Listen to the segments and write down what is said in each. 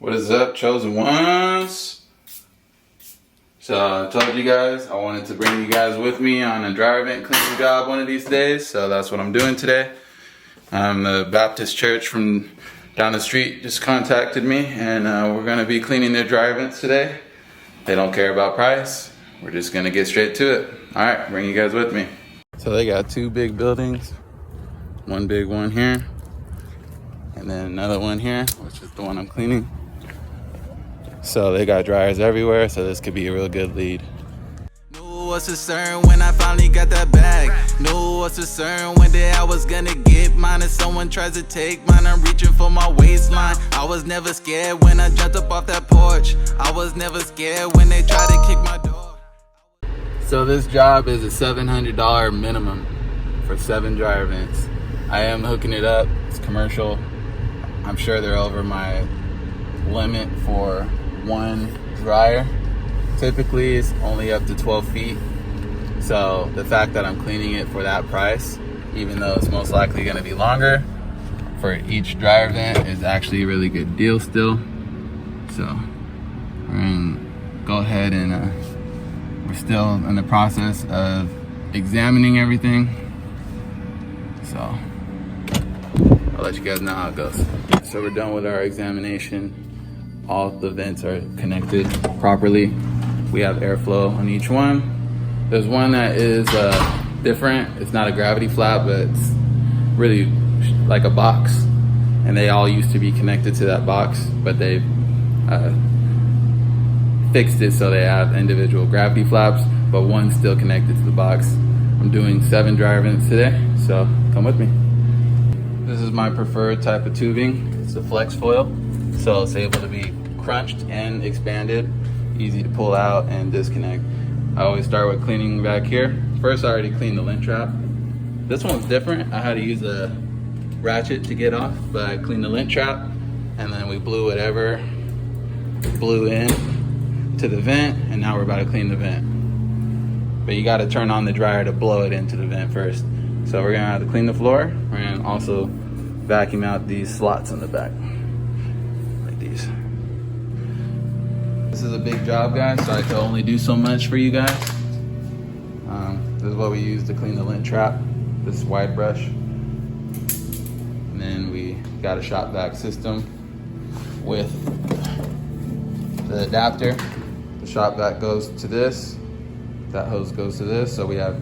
What is up, chosen ones? So I told you guys I wanted to bring you guys with me on a dryer vent cleaning job one of these days. So that's what I'm doing today. The Baptist church from down the street just contacted me, and we're gonna be cleaning their dryer vents today. They don't care about price. We're just gonna get straight to it. All right, bring you guys with me. So they got two big buildings. One big one here, and then another one here, which is the one I'm cleaning. So they got dryers everywhere, so this could be a real good lead. Knew what's concerned when I finally got that bag. Knew what's concerned when day I was gonna get mine. If someone tries to take mine, I'm reaching for my waistline. I was never scared when I jumped up off that porch. I was never scared when they tried to kick my door. So this job is a $700 minimum for 7 dryer vents. I am hooking it up. It's commercial. I'm sure they're over my limit for one dryer. Typically it's only up to 12 feet. So the fact that I'm cleaning it for that price, even though it's most likely going to be longer for each dryer vent, is actually a really good deal still. So we're going to go ahead and we're still in the process of examining everything. So I'll let you guys know how it goes. So we're done with our examination. All the vents are connected properly. We have airflow on each one. There's one that is different. It's not a gravity flap, but it's really like a box. And they all used to be connected to that box, but they fixed it so they have individual gravity flaps, but one's still connected to the box. I'm doing 7 dryer vents today, so come with me. This is my preferred type of tubing. It's a flex foil, so it's able to be crunched and expanded, easy to pull out and disconnect. I always start with cleaning back here. First, I already cleaned the lint trap. This one's different. I had to use a ratchet to get off, but I cleaned the lint trap, and then we blew whatever blew in to the vent, and now we're about to clean the vent. But you got to turn on the dryer to blow it into the vent first. So we're gonna have to clean the floor. We're gonna also vacuum out these slots in the back, like these. This is a big job, guys, so I can only do so much for you guys. This is what we use to clean the lint trap, this wide brush. And then we got a shop vac system with the adapter. The shop vac goes to this, that hose goes to this, so we have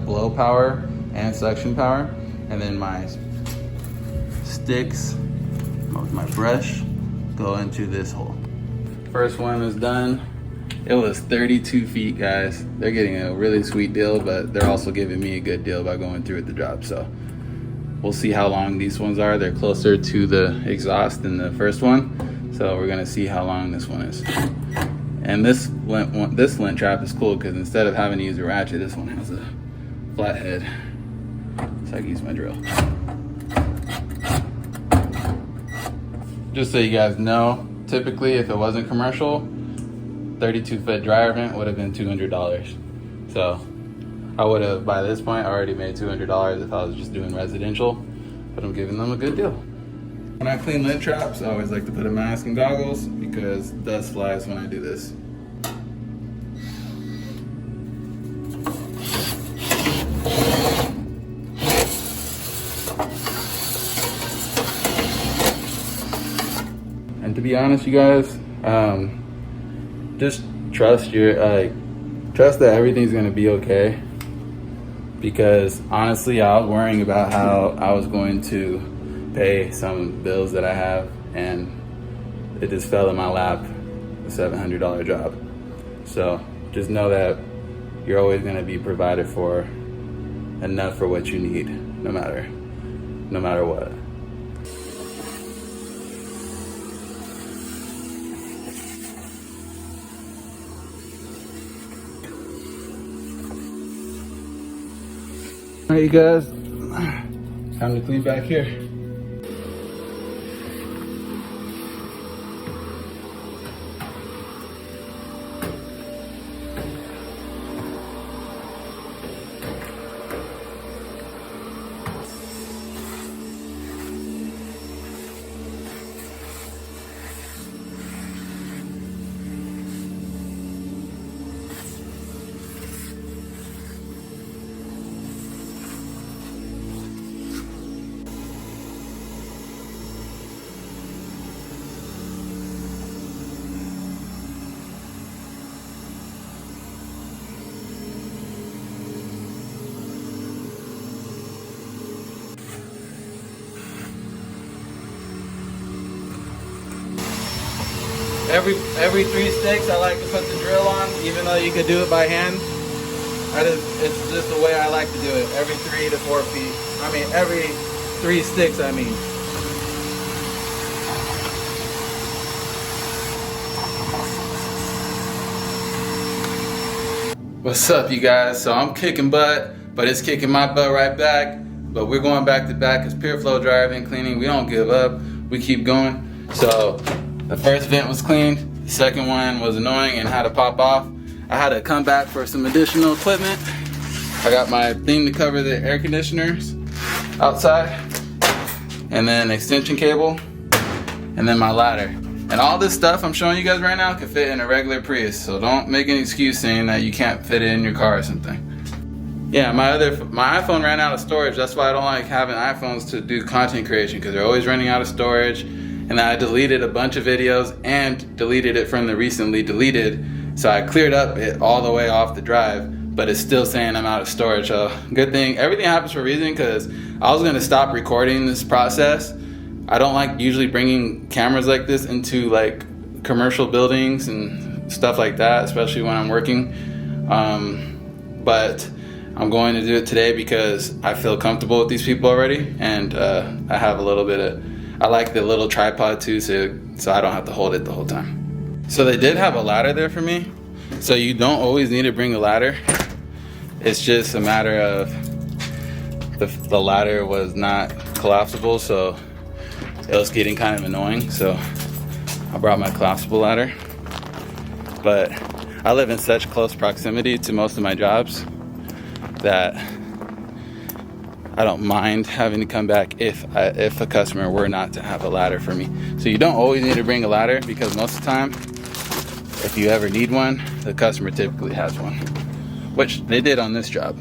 blow power and suction power. And then my sticks with my brush go into this hole. First one is done. It was 32 feet, guys. They're getting a really sweet deal, but they're also giving me a good deal by going through with the job. So we'll see how long these ones are. They're closer to the exhaust than the first one, so we're gonna see how long this one is. And this lint trap is cool because instead of having to use a ratchet, this one has a flat head, so I can use my drill. Just so you guys know, typically if it wasn't commercial, 32-foot dryer vent would have been $200. So I would have, by this point, already made $200 if I was just doing residential, but I'm giving them a good deal. When I clean lint traps, I always like to put a mask and goggles because dust flies when I do this. And to be honest, you guys, just trust that everything's gonna be okay. Because honestly, I was worrying about how I was going to pay some bills that I have, and it just fell in my lap, a $700 job. So just know that you're always gonna be provided for enough for what you need, no matter what. All right, you guys, time to clean back here. Every 3 sticks I like to put the drill on, even though you could do it by hand. It's just the way I like to do it. Every 3 to 4 feet. I mean, every 3 sticks, I mean. What's up, you guys? So I'm kicking butt, but it's kicking my butt right back. But we're going back to back because PureFlow driving, cleaning, we don't give up. We keep going. So the first vent was cleaned. The second one was annoying and had to pop off. I had to come back for some additional equipment. I got my thing to cover the air conditioners outside, and then extension cable, and then my ladder. And all this stuff I'm showing you guys right now can fit in a regular Prius, so don't make an excuse saying that you can't fit it in your car or something. Yeah, my iPhone ran out of storage. That's why I don't like having iPhones to do content creation, because they're always running out of storage. And I deleted a bunch of videos and deleted it from the recently deleted. So I cleared up it all the way off the drive, but it's still saying I'm out of storage. So good thing, everything happens for a reason, because I was gonna stop recording this process. I don't like usually bringing cameras like this into like commercial buildings and stuff like that, especially when I'm working. But I'm going to do it today because I feel comfortable with these people already, and I have a little bit of, I like the little tripod too, so I don't have to hold it the whole time. So they did have a ladder there for me, so you don't always need to bring a ladder. It's just a matter of the ladder was not collapsible, so it was getting kind of annoying, so I brought my collapsible ladder. But I live in such close proximity to most of my jobs that I don't mind having to come back if a customer were not to have a ladder for me. So you don't always need to bring a ladder, because most of the time, if you ever need one, the customer typically has one, which they did on this job.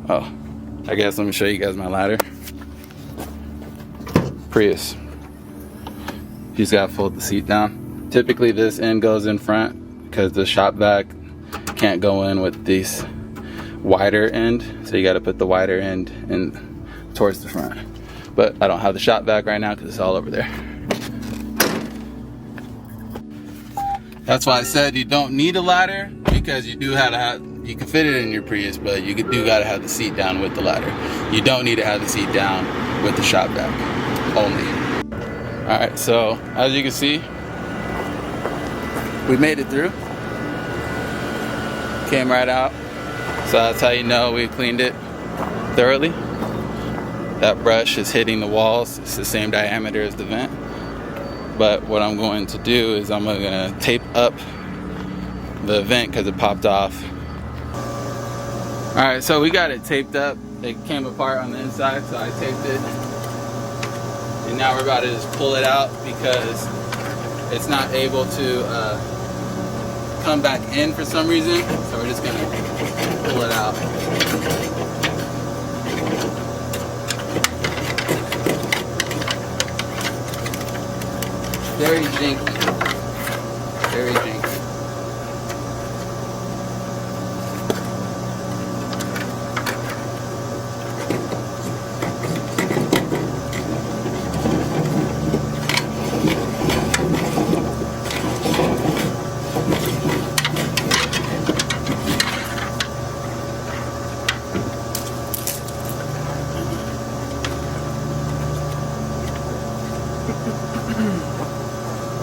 Oh, I guess let me show you guys my ladder. Prius. You just gotta fold the seat down. Typically this end goes in front because the shop vac can't go in with this wider end, so you gotta put the wider end in towards the front. But I don't have the shop vac right now because it's all over there. That's why I said you don't need a ladder, because you do have to have, you can fit it in your Prius, but you do gotta have the seat down with the ladder. You don't need to have the seat down with the shop vac only. Alright, so as you can see, we made it through. Came right out. So that's how you know we cleaned it thoroughly. That brush is hitting the walls. It's the same diameter as the vent. But what I'm going to do is I'm gonna tape up the vent because it popped off. Alright, so we got it taped up. It came apart on the inside, so I taped it. And now we're about to just pull it out because it's not able to come back in for some reason. So we're just gonna pull it out. Very janky. Very janky.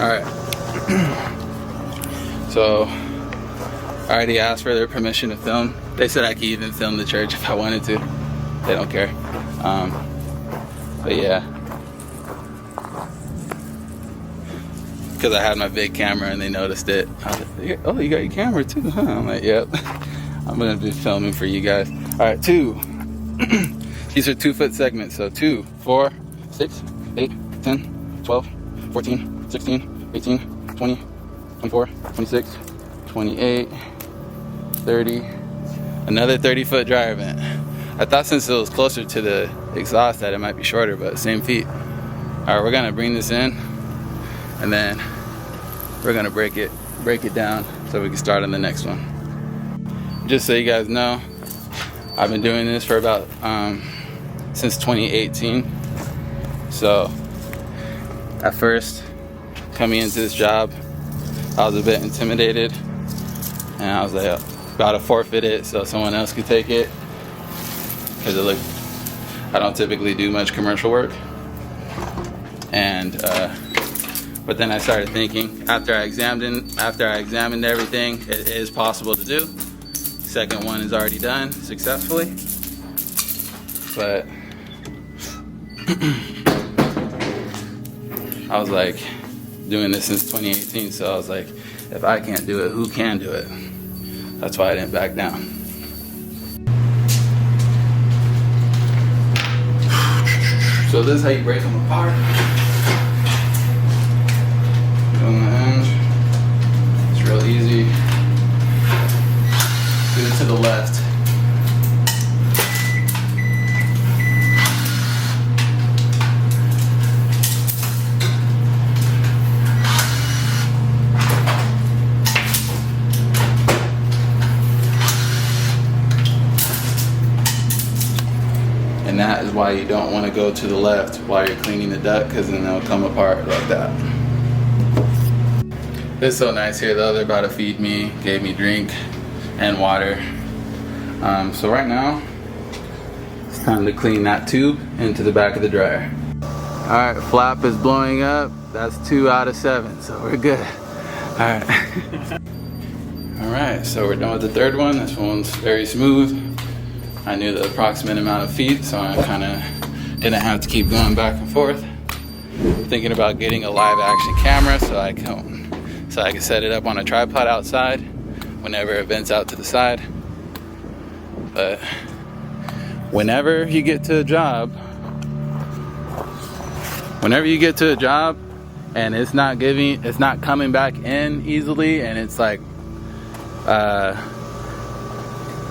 Alright, so I already asked for their permission to film. They said I could even film the church if I wanted to. They don't care. But yeah, because I had my big camera and they noticed it. I was like, oh, you got your camera too, huh? I'm like, yep. I'm gonna be filming for you guys. Alright, 2. These are 2-foot segments, so 2, 4, 6, 8, 10, 12, 14, 16, 18, 20, 24, 26, 28, 30, another 30-foot dryer vent. I thought since it was closer to the exhaust that it might be shorter, but same feet. Alright, we're gonna bring this in and then we're gonna break it down so we can start on the next one. Just so you guys know, I've been doing this for about since 2018. So At first, coming into this job, I was a bit intimidated, and I was like about to forfeit it so someone else could take it, because I don't typically do much commercial work. And but then I started thinking, after I examined everything, it is possible to do. Second one is already done successfully, but I was like doing this since 2018, so I was like, if I can't do it, who can do it? That's why I didn't back down. So this is how you break them apart. On the end, it's real easy. Do it to the left. And that is why you don't want to go to the left while you're cleaning the duct, because then they'll come apart like that. It's so nice here though. They're about to feed me, gave me drink and water. So right now, it's time to clean that tube into the back of the dryer. All right, flap is blowing up. That's 2 out of 7, so we're good. All right. All right, so we're done with the third one. This one's very smooth. I knew the approximate amount of feet, so I kind of didn't have to keep going back and forth. Thinking about getting a live action camera so I can set it up on a tripod outside whenever it vents out to the side. But whenever you get to a job and it's not coming back in easily, and it's like,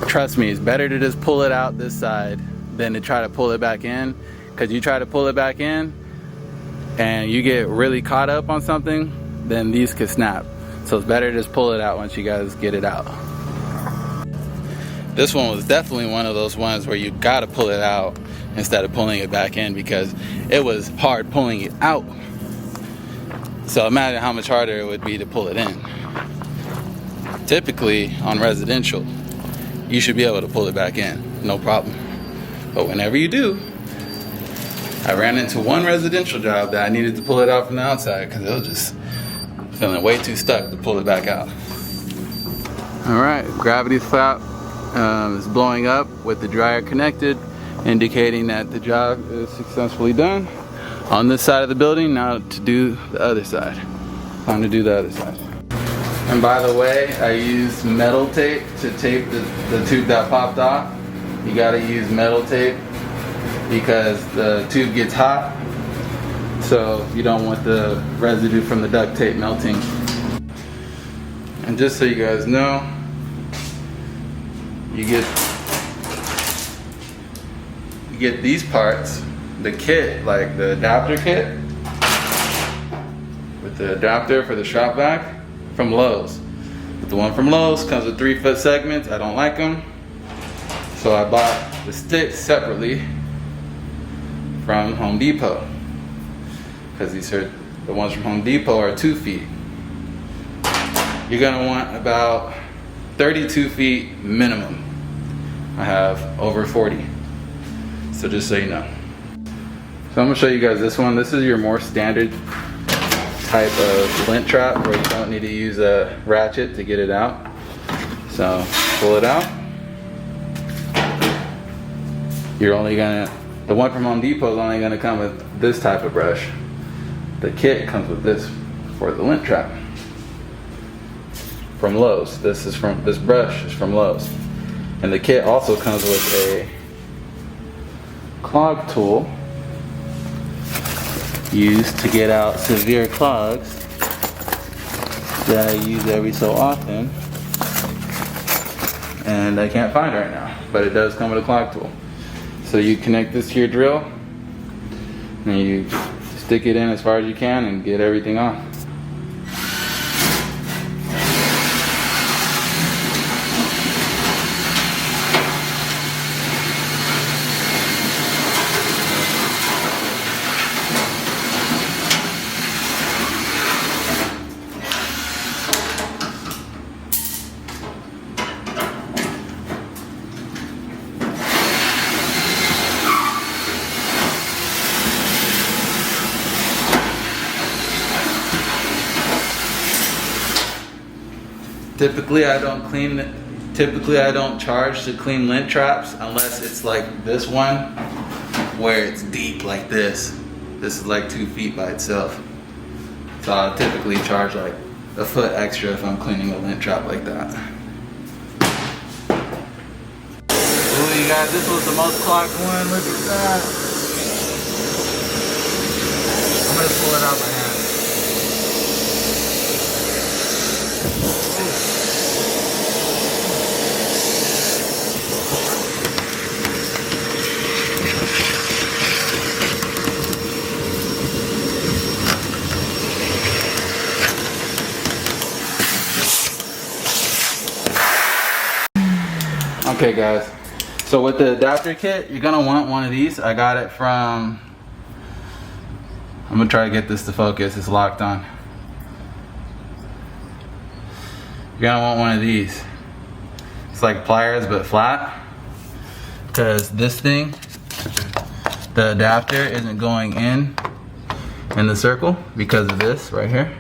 trust me, it's better to just pull it out this side than to try to pull it back in. Because you try to pull it back in and you get really caught up on something, then these could snap. So it's better to just pull it out once you guys get it out. This one was definitely one of those ones where you gotta pull it out instead of pulling it back in, because it was hard pulling it out. So imagine how much harder it would be to pull it in. Typically on residential, you should be able to pull it back in, no problem. But whenever you do, I ran into one residential job that I needed to pull it out from the outside because it was just feeling way too stuck to pull it back out. All right, gravity flap is blowing up with the dryer connected, indicating that the job is successfully done. On this side of the building, now to do the other side. Time to do the other side. And by the way, I used metal tape to tape the tube that popped off. You gotta use metal tape because the tube gets hot, so you don't want the residue from the duct tape melting. And just so you guys know, you get these parts, the kit, like the adapter kit, with the adapter for the shop vac, from Lowe's. But the one from Lowe's comes with 3-foot segments. I don't like them, so I bought the sticks separately from Home Depot, because the ones from Home Depot are 2 feet. You're gonna want about 32 feet minimum. I have over 40, so just so you know. So I'm gonna show you guys this one. This is your more standard type of lint trap where you don't need to use a ratchet to get it out. So pull it out. The one from Home Depot is only gonna come with this type of brush. The kit comes with this for the lint trap from Lowe's. This brush is from Lowe's. And the kit also comes with a clog tool used to get out severe clogs that I use every so often, and I can't find right now, but it does come with a clog tool. So you connect this to your drill and you stick it in as far as you can and get everything off. Typically I don't charge to clean lint traps unless it's like this one where it's deep like this. This is like 2 feet by itself. So I'll typically charge like a foot extra if I'm cleaning a lint trap like that. Ooh, you guys, this was the most clogged one. Look at that. I'm gonna pull it out by hand. Okay guys, so with the adapter kit, you're gonna want one of these. I got it from, I'm gonna try to get this to focus, it's locked on. You're gonna want one of these. It's like pliers but flat, because this thing, the adapter isn't going in the circle because of this right here.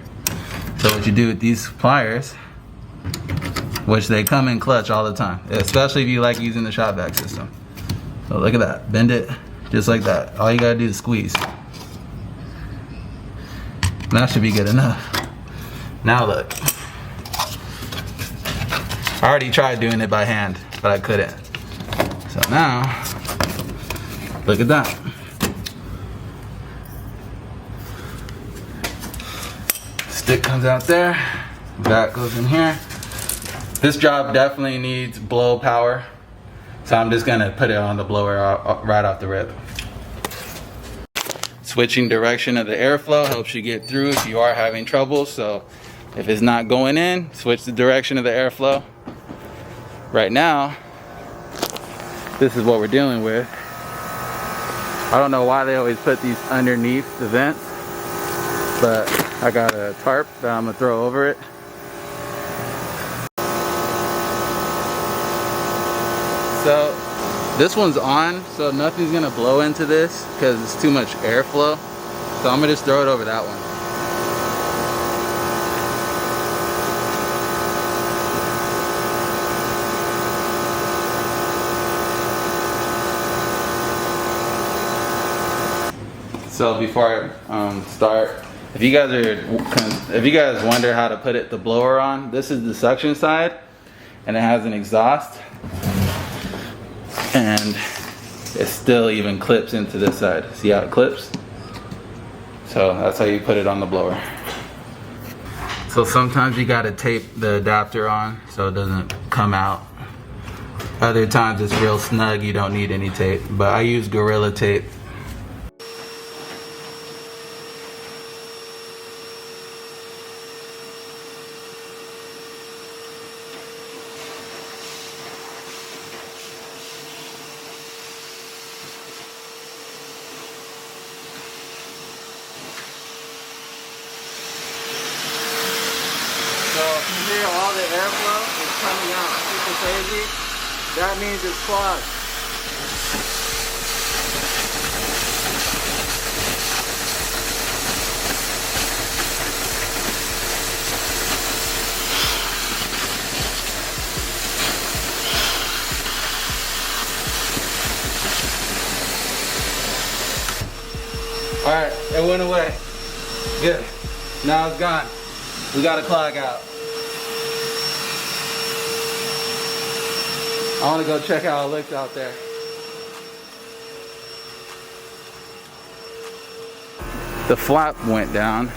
So what you do with these pliers, which they come in clutch all the time, especially if you like using the shop vac system. So look at that, bend it just like that. All you gotta do is squeeze. That should be good enough. Now look. I already tried doing it by hand, but I couldn't. So now, look at that. Stick comes out there, back goes in here. This job definitely needs blow power, so I'm just gonna put it on the blower right off the rip. Switching direction of the airflow helps you get through if you are having trouble. So if it's not going in, switch the direction of the airflow. Right now, this is what we're dealing with. I don't know why they always put these underneath the vents, but I got a tarp that I'm gonna throw over it. So this one's on, so nothing's gonna blow into this because it's too much airflow. So I'm gonna just throw it over that one. So before I start, if you guys wonder how to put the blower on, this is the suction side, and it has an exhaust. And it still even clips into this side. See how it clips? So that's how you put it on the blower. So sometimes you gotta tape the adapter on so it doesn't come out. Other times it's real snug, you don't need any tape. But I use Gorilla Tape. So if you hear all the airflow is coming out super crazy, that means it's clogged. Alright, it went away. Good. Now it's gone. We got a clog out. I want to go check how it looks out there. The flap went down,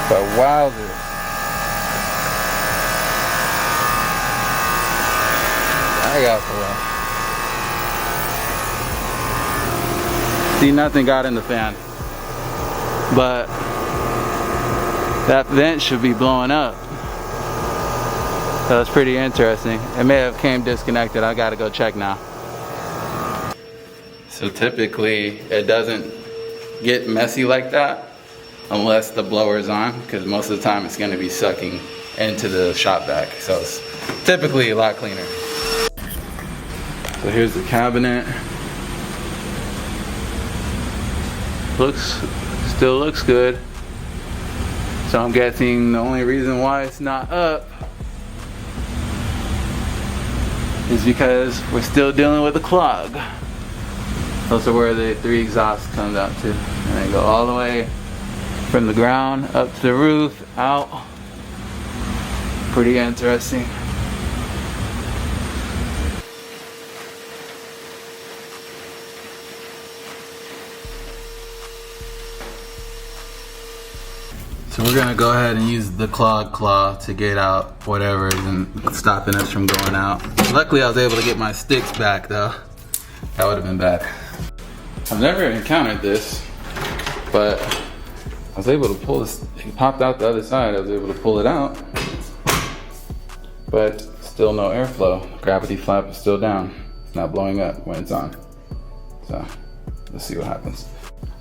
but wowzers. I got the See, nothing got in the fan, but that vent should be blowing up. So that's pretty interesting. It may have came disconnected. I gotta go check now. So typically it doesn't get messy like that unless the blower's on, because most of the time it's gonna be sucking into the shop vac. So it's typically a lot cleaner. So here's the cabinet. Still looks good. So I'm guessing the only reason why it's not up is because we're still dealing with a clog. Those are where the 3 exhausts comes out to. And they go all the way from the ground up to the roof, out. Pretty interesting. So we're gonna go ahead and use the clog claw to get out whatever is stopping us from going out. Luckily I was able to get my sticks back though. That would have been bad. I've never encountered this, but I was able to pull this, it popped out the other side, I was able to pull it out, but still no airflow. The gravity flap is still down. It's not blowing up when it's on. So, let's see what happens.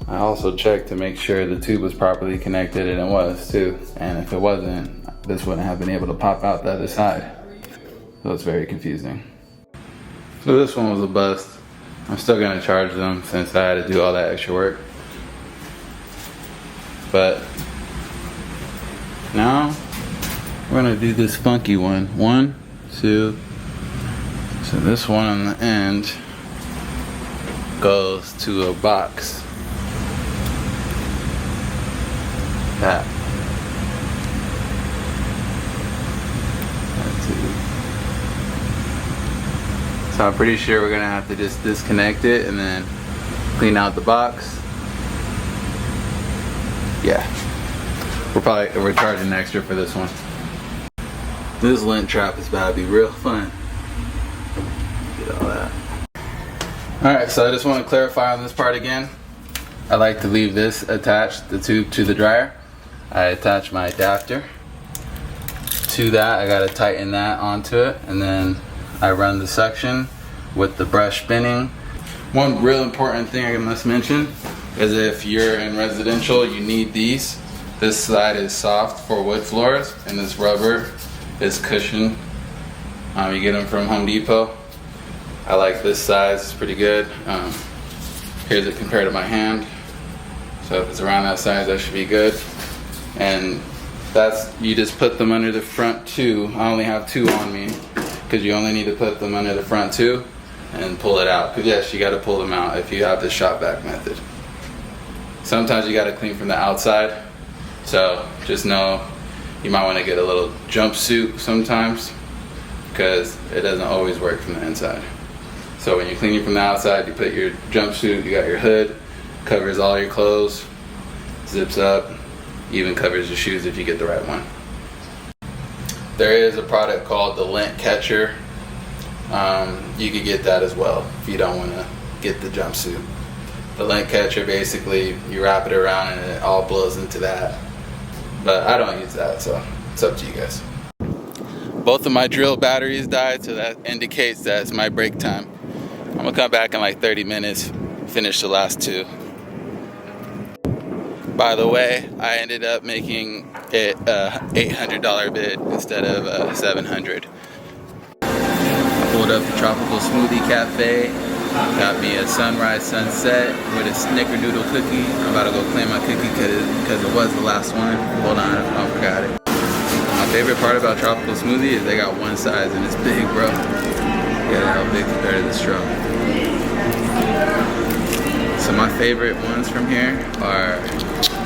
I also checked to make sure the tube was properly connected, and it was too. And if it wasn't, this wouldn't have been able to pop out the other side. So it's very confusing. So this one was a bust. I'm still gonna charge them since I had to do all that extra work. But now we're gonna do this funky one. 1, 2. So this one on the end goes to a box. That. So I'm pretty sure we're gonna have to just disconnect it and then clean out the box. Yeah, we're charging extra for this one. This lint trap is about to be real fun. Get all that. All right, so I just want to clarify on this part again. I like to leave this attached, the tube to the dryer. I attach my adapter to that. I gotta tighten that onto it, and then I run the suction with the brush spinning. One real important thing I must mention is if you're in residential, you need these. This side is soft for wood floors, and this rubber is cushioned. You get them from Home Depot. I like this size, it's pretty good. Here's it compared to my hand. So if it's around that size, that should be good. And that's, you just put them under the front 2. I only have 2 on me, because you only need to put them under the front 2 and pull it out. Because yes, you got to pull them out if you have the shop vac method. Sometimes you got to clean from the outside, so just know you might want to get a little jumpsuit sometimes, because it doesn't always work from the inside. So when you're cleaning from the outside, you put your jumpsuit, you got your hood, covers all your clothes, zips up, even covers your shoes if you get the right one. There is a product called the lint catcher. You could get that as well if you don't want to get the jumpsuit. The lint catcher, basically you wrap it around and it all blows into that. But I don't use that, so it's up to you guys. Both of my drill batteries died, so that indicates that it's my break time. I'm gonna come back in like 30 minutes, finish the last 2. By the way, I ended up making it a $800 bid instead of $700. I pulled up the Tropical Smoothie Cafe, got me a sunrise sunset with a snickerdoodle cookie. I'm about to go claim my cookie because it was the last one. Hold on, I forgot it. My favorite part about Tropical Smoothie is they got one size and it's big, bro. Yeah, how big compared to the straw. So my favorite ones from here are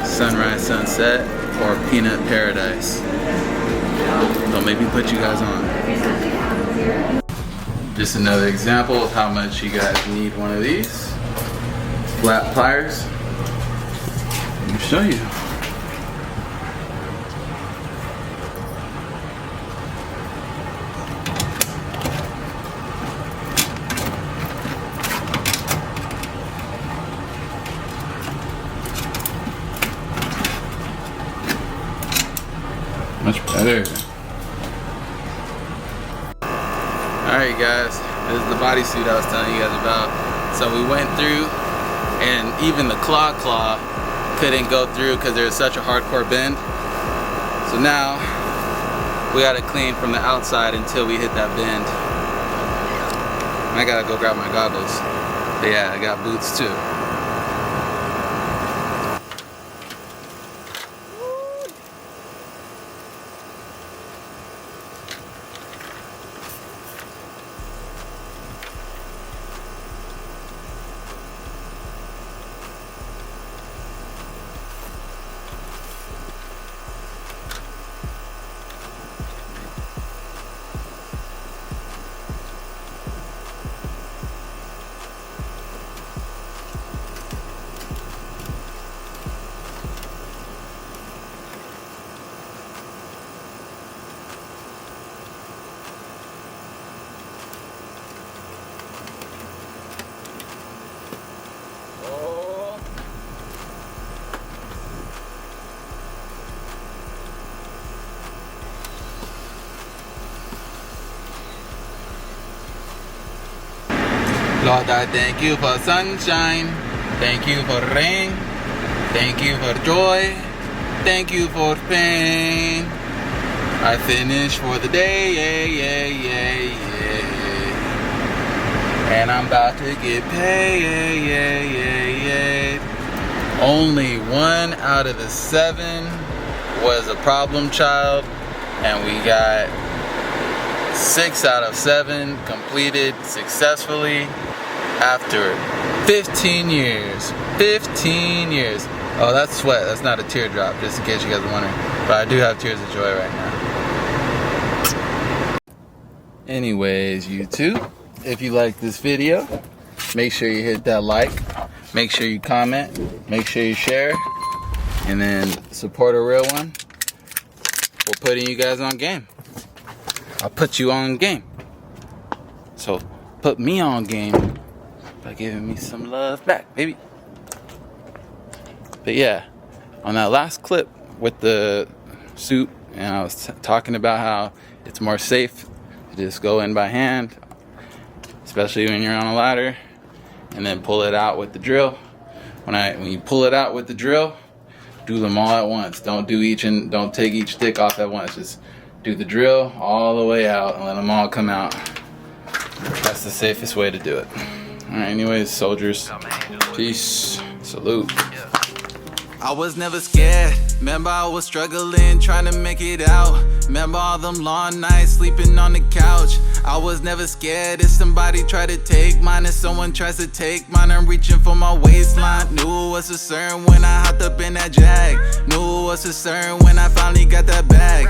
Sunrise Sunset or Peanut Paradise. Don't make me put you guys on. Just another example of how much you guys need one of these flat pliers. Let me show you. Much better. Alright guys, this is the bodysuit I was telling you guys about. So we went through and even the claw couldn't go through because there's such a hardcore bend. So now we gotta clean from the outside until we hit that bend. I gotta go grab my goggles. But yeah, I got boots too. Lord, I thank you for sunshine. Thank you for rain. Thank you for joy. Thank you for pain. I finish for the day, and I'm about to get paid. Only 1 out of the 7 was a problem child, and we got 6 out of 7 completed successfully after 15 years. 15 years. Oh, that's sweat. That's not a teardrop, just in case you guys are wondering. But I do have tears of joy right now. Anyways, YouTube, if you like this video, make sure you hit that like. Make sure you comment. Make sure you share. And then support a real one. We're putting you guys on game. I'll put you on game. So put me on game by giving me some love back, baby. But yeah, on that last clip with the suit, and I was talking about how it's more safe to just go in by hand, especially when you're on a ladder, and then pull it out with the drill. When you pull it out with the drill, do them all at once. Don't take each stick off at once. Just do the drill all the way out and let them all come out. That's the safest way to do it. Alright, anyways, soldiers, peace, salute. I was never scared. Remember I was struggling, trying to make it out. Remember all them long nights sleeping on the couch. I was never scared if somebody tried to take mine. If someone tries to take mine, I'm reaching for my waistline. Knew it was a certain when I hopped up in that Jag. Knew it was a certain when I finally got that bag.